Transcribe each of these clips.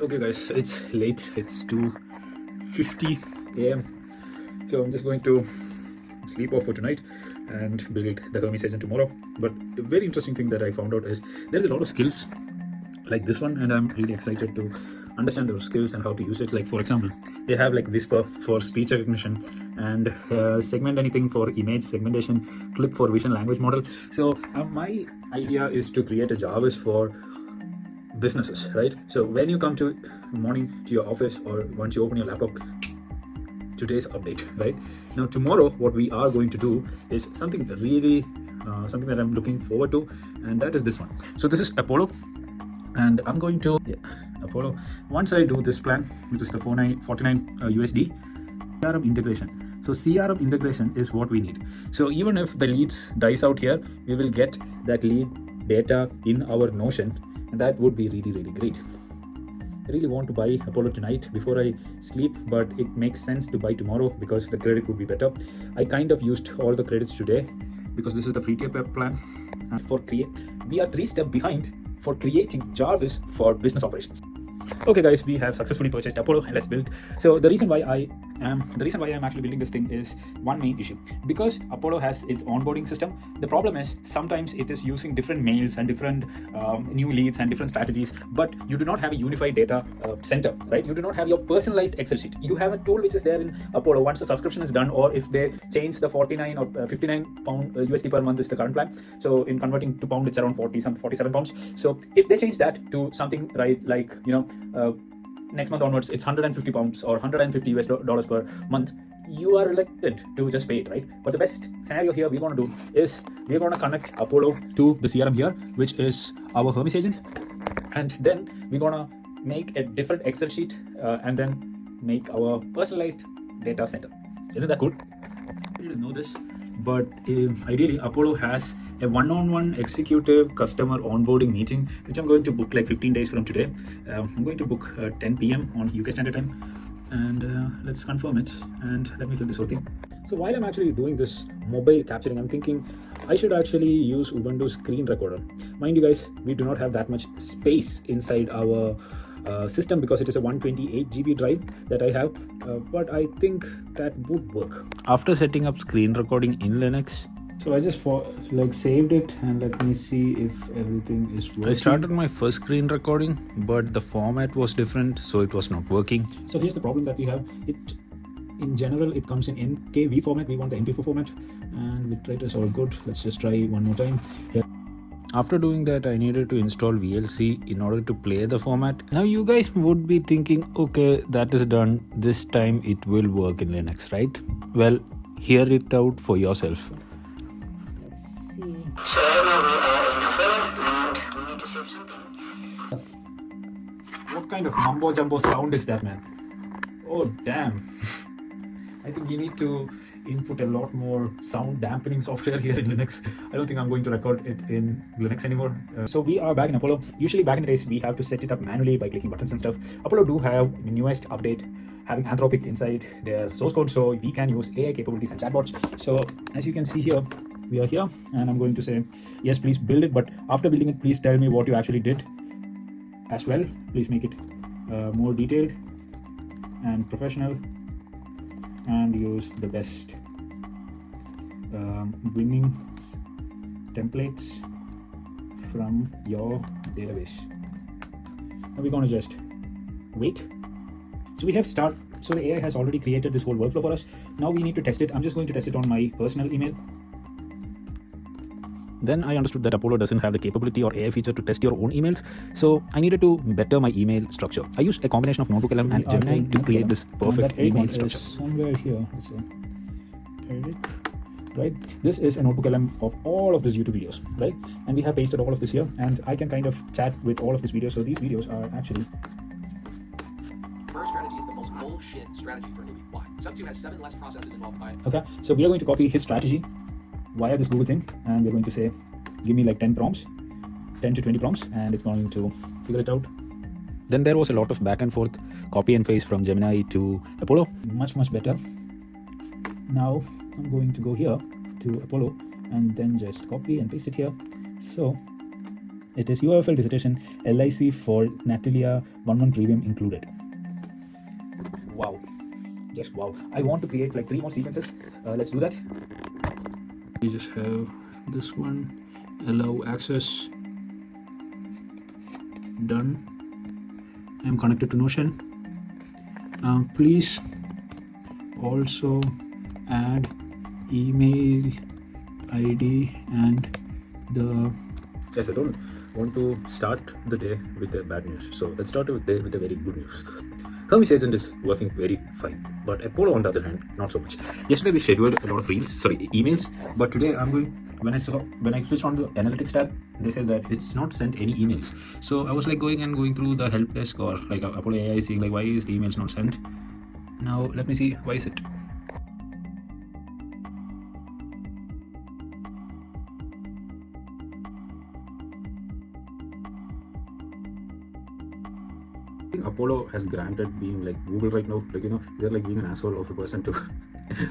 Okay guys, it's late. It's 2:50 a.m. So I'm just going to sleep off for tonight and build the Hermes agent tomorrow. But a very interesting thing that I found out is there's a lot of skills like this one, and I'm really excited to understand those skills and how to use it. Like for example, they have like whisper for speech recognition and segment anything for image segmentation, clip for vision language model. So my idea is to create a Jarvis for businesses, right? So when you come to morning to your office or once you open your laptop, today's update, right? Now tomorrow what we are going to do is something really something that I'm looking forward to, and that is this one. So this is Apollo, and I'm going to Apollo. Once I do this plan, which is the 49 USD CRM integration. So CRM integration is what we need. So even if the leads dies out here, we will get that lead data in our Notion, and that would be really great. I really want to buy Apollo tonight before I sleep, but it makes sense to buy tomorrow because the credit would be better. I kind of used all the credits today because this is the free tier plan. And we are 3 steps behind for creating Jarvis for business operations. Okay guys, we have successfully purchased Apollo and let's build. So the reason why I'm actually building this thing is one main issue. Because Apollo has its onboarding system, the problem is sometimes it is using different mails and different new leads and different strategies, but you do not have a unified data center, right? You do not have your personalized Excel sheet. You have a tool which is there in Apollo. Once the subscription is done, or if they change the 49 or 59 pound USD per month is the current plan. So in converting to pound, it's around 47 pounds. So if they change that to something, right, like, next month onwards, it's 150 pounds or 150 US dollars per month, you are elected to just pay it, right? But the best scenario here we're going to do is we're going to connect Apollo to the CRM here, which is our Hermes agent, and then we're going to make a different Excel sheet and then make our personalized data center. Isn't that cool? You didn't know this, but ideally Apollo has a one-on-one executive customer onboarding meeting, which I'm going to book like 15 days from today. I'm going to book 10 p.m. on UK Standard Time, and let's confirm it, and let me fill this whole thing. So while I'm actually doing this mobile capturing, I'm thinking I should actually use Ubuntu screen recorder. Mind you guys, we do not have that much space inside our system because it is a 128 GB drive that I have, but I think that would work. After setting up screen recording in Linux, so I just saved it, and let me see if everything is working. I started my first screen recording, but the format was different, so it was not working. So here's the problem that we have. In general, it comes in NKV format. We want the MP4 format, and bitrate is all good. Let's just try one more time here. After doing that, I needed to install VLC in order to play the format. Now you guys would be thinking, okay, that is done. This time it will work in Linux, right? Well, hear it out for yourself. Let's see. So we are in the film and we need to save something. What kind of mumbo jumbo sound is that, man? Oh damn. I think we need to input a lot more sound dampening software here in Linux. I don't think I'm going to record it in Linux anymore. So we are back in Apollo. Usually back in the days, we have to set it up manually by clicking buttons and stuff. Apollo do have the newest update having Anthropic inside their source code, so we can use AI capabilities and chatbots. So as you can see here, we are here, and I'm going to say, yes, please build it. But after building it, please tell me what you actually did as well. Please make it more detailed and professional, and use the best winning templates from your database. Now we're going to just wait. So we have so the AI has already created this whole workflow for us. Now we need to test it. I'm just going to test it on my personal email. Then I understood that Apollo doesn't have the capability or AI feature to test your own emails, so I needed to better my email structure. I used a combination of NotebookLM and Gemini to create this perfect email structure. Somewhere here, let's say, Eric, right? This is a NotebookLM of all of these YouTube videos, right? And we have pasted all of this here, and I can kind of chat with all of these videos. So these videos are actually. First strategy is the most bullshit strategy for a newbie. Why? Sub 2 has 7 less processes involved by. Okay, so we are going to copy his strategy via this Google thing, and we're going to say, give me like 10 prompts, 10 to 20 prompts, and it's going to figure it out. Then there was a lot of back and forth, copy and paste from Gemini to Apollo. Much better. Now I'm going to go here to Apollo and then just copy and paste it here. So It is UFL visitation, LIC for Natalia 11 premium included. Wow, just wow. I want to create like 3 more sequences. Let's do that. We just have this one, allow access, done. I'm connected to Notion. Please also add email ID and the Yes, I don't want to start the day with the bad news. So let's start the day with the very good news. Hermes agent is working very fine, but Apollo on the other hand, not so much. Yesterday we scheduled a lot of emails, but today I'm going, when I switched on the analytics tab, they said that it's not sent any emails. So I was like going through the help desk or like Apollo AI saying like, why is the emails not sent? Now let me see, why is it? I think Apollo has granted being like Google right now, like they're like being an asshole of a person to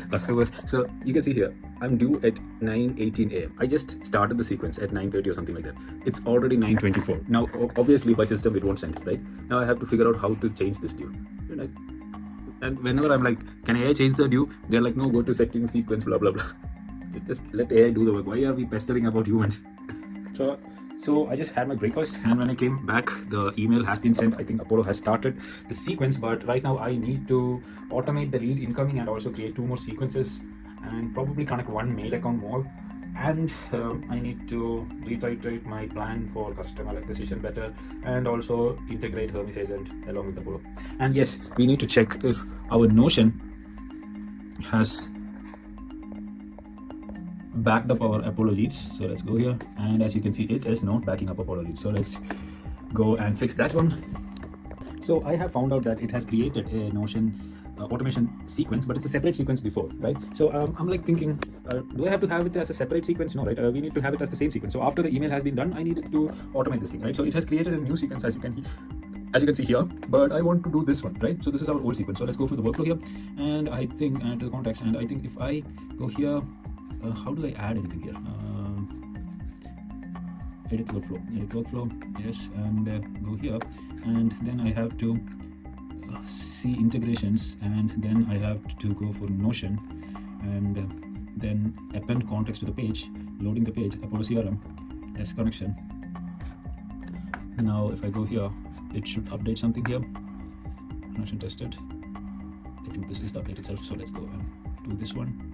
customers. So you can see here, I'm due at 9:18 a.m. I just started the sequence at 9:30 or something like that. It's already 9:24. Now obviously by system it won't send it, right? Now I have to figure out how to change this due. And whenever I'm like, can AI change the due? They're like, no, go to settings, sequence, blah blah blah. Just let AI do the work. Why are we pestering about humans? So I just had my breakfast, and when I came back, the email has been sent. I think Apollo has started the sequence, but right now I need to automate the lead incoming and also create 2 more sequences and probably connect 1 mail account more. And I need to reiterate my plan for customer acquisition better and also integrate Hermes agent along with Apollo. And yes, we need to check if our Notion has backed up our Apollo leads. So let's go here, and as you can see, it is not backing up Apollo leads. So let's go and fix that one. So I have found out that it has created a Notion automation sequence, but it's a separate sequence before, right? So I'm like thinking, do I have to have it as a separate sequence? No, right? We need to have it as the same sequence. So after the email has been done, I needed to automate this thing, right? So it has created a new sequence, as you can see here, but I want to do this one, right? So this is our old sequence. So let's go for the workflow here, and I think to the contacts, and I think if I go here, how do I add anything here? Edit workflow, yes, and go here, and then I have to see integrations, and then I have to go for Notion, and then append context to the page, loading the page, Apollo CRM, test connection. Now if I go here, it should update something here. Connection tested. I think this is the update itself, so let's go and do this one.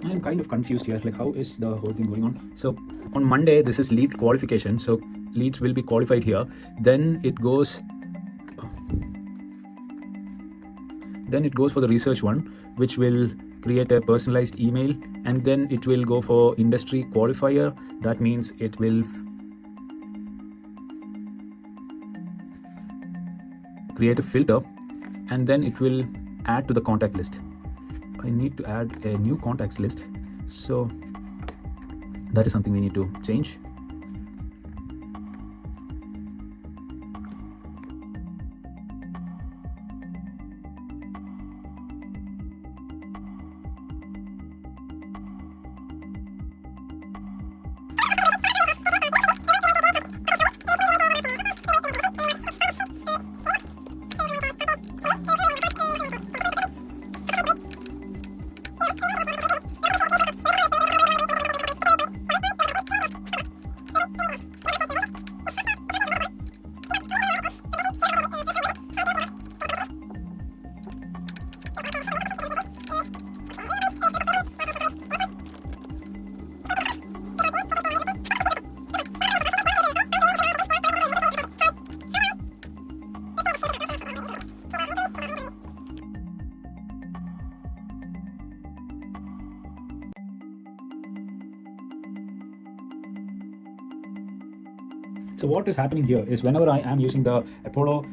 I'm kind of confused here, like how is the whole thing going on? So on Monday, this is lead qualification, so leads will be qualified here, then it goes for the research one, which will create a personalized email, and then it will go for industry qualifier. That means it will create a filter, and then it will add to the contact list. I need to add a new contacts list, so that is something we need to change. So what is happening here is whenever I am using the Apollo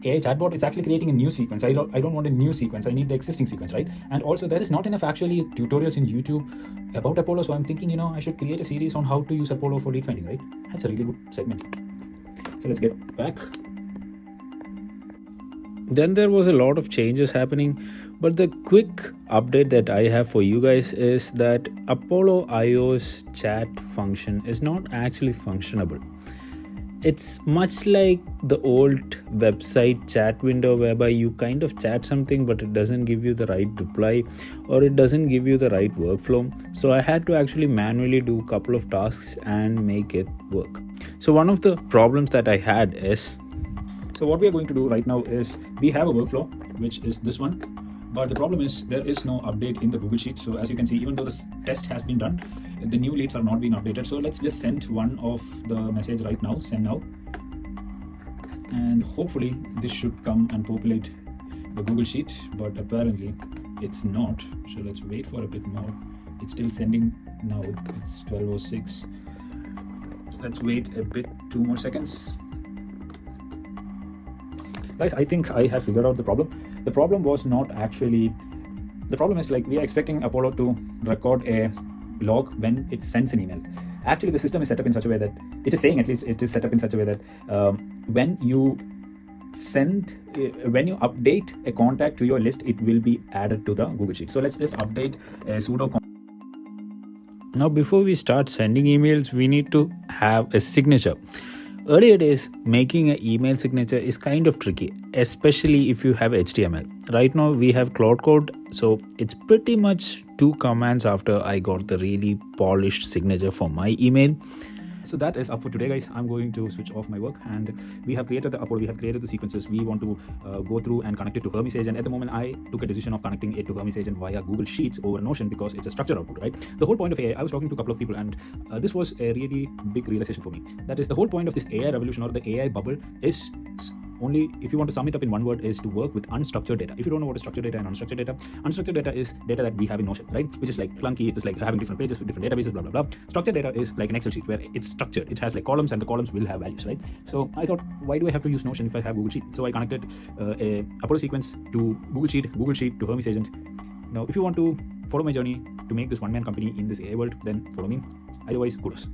AI chatbot, it's actually creating a new sequence. I don't want a new sequence. I need the existing sequence, right? And also there is not enough actually tutorials in YouTube about Apollo. So I'm thinking, I should create a series on how to use Apollo for lead finding, right? That's a really good segment. So let's get back. Then there was a lot of changes happening, but the quick update that I have for you guys is that Apollo iOS chat function is not actually functionable. It's much like the old website chat window whereby you kind of chat something but it doesn't give you the right reply or it doesn't give you the right workflow. So I had to actually manually do a couple of tasks and make it work. So one of the problems that I had is, So what we are going to do right now is we have a workflow, which is this one. But the problem is there is no update in the Google Sheet. So as you can see, even though this test has been done, the new leads are not being updated. So let's just send one of the message right now, send now. And hopefully this should come and populate the Google Sheet, but apparently it's not. So let's wait for a bit more. It's still sending now. It's 12:06. Let's wait a bit, 2 more seconds. Guys, I think I have figured out the problem. The problem was not actually, the problem is like we are expecting Apollo to record a log when it sends an email. Actually, the system is set up in such a way that, it is saying at least, it is set up in such a way that when you update a contact to your list, it will be added to the Google Sheet. So let's just update a sudo. now before we start sending emails, we need to have a signature. Earlier days, making an email signature is kind of tricky, especially if you have HTML. Right now, we have Cloud Code, so it's pretty much 2 commands after I got the really polished signature for my email. So that is up for today, guys. I'm going to switch off my work, and we have created the Apollo, we have created the sequences. We want to go through and connect it to Hermes agent. At the moment, I took a decision of connecting it to Hermes agent via Google Sheets over Notion because it's a structured output, right? The whole point of AI, I was talking to a couple of people, and this was a really big realization for me. That is, the whole point of this AI revolution or the AI bubble is only, if you want to sum it up in one word, is to work with unstructured data. If you don't know what is structured data and unstructured data is data that we have in Notion, right? Which is like Flunky, it is like having different pages with different databases, blah, blah, blah. Structured data is like an Excel sheet where it's structured. It has like columns and the columns will have values, right? So I thought, why do I have to use Notion if I have Google Sheet? So I connected a Apollo sequence to Google Sheet to Hermes agent. Now, if you want to follow my journey to make this one-man company in this AI world, then follow me. Otherwise, kudos.